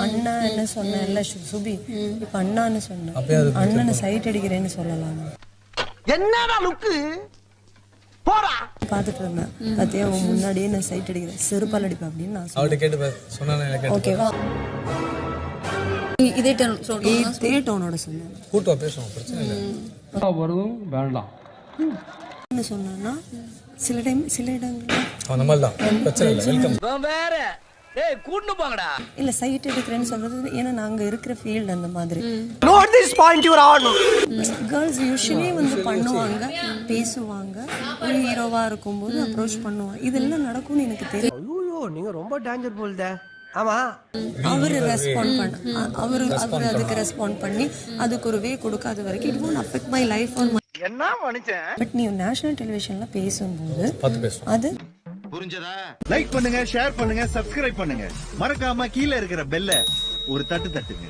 அண்ணா என்ன சொன்ன சுபி இப்ப அண்ணான்னு சொன்ன அண்ணனை சைட் அடிக்கிறேன்னு சொல்லலாம். என்னடா லுக்கு போடா பாத்துட்டு இருந்தேன் பாத்தியா உன் முன்னாடியே நான் சைட் அடிக்கிறேன் செருப்பால் அடிப்பேன் அப்படின்னு நான் அவட்ட கேட்டு சொன்னானே. ஓகேவா இதே டோனோட சொன்னேன். கூட்டா பேசுவோம், பிரச்சனை இல்லை. வருதும் வேண்டாம் என்ன சொன்னா சில இடங்கள்ல அந்த மாதிரி தான் பிரச்சனை இல்லை. வெல்கம். வேற டேய் கூட்டு போங்கடா. இல்ல சைட் எடுக்கிறேன்னு சொல்றது ஏன்னா நாங்க இருக்கிற ஃபீல்ட் அந்த மாதிரி. Note this point your own. Girls usually வந்து பண்ணுவாங்க, பேசுவாங்க, ஒரு ஹீரோவா இருக்கும்போது அப்ரோச் பண்ணுவாங்க. இதெல்லாம் நடக்கும்னு எனக்கு தெரியும். ஐயோ நீங்க ரொம்ப டேஞ்சர் போல்தே. ஆமா அவரு ரெஸ்பாண்ட் பண்ண அவரு அதுக்கு ரெஸ்பாண்ட் பண்ணி அதுக்கு ஒரு வே கொடுக்காத வரைக்கும் it won't affect my life or my. என்ன மனுஷன். பட் நீ நேஷனல் டெலிவிஷன்ல பேசும்போது பார்த்து பேசுவோம். அது புரிஞ்சதா? லைக் பண்ணுங்க, ஷேர் பண்ணுங்க, சப்ஸ்கிரைப் பண்ணுங்க. மறக்காம கீழே இருக்கிற பெல்ல ஒரு தட்டு தட்டுங்க.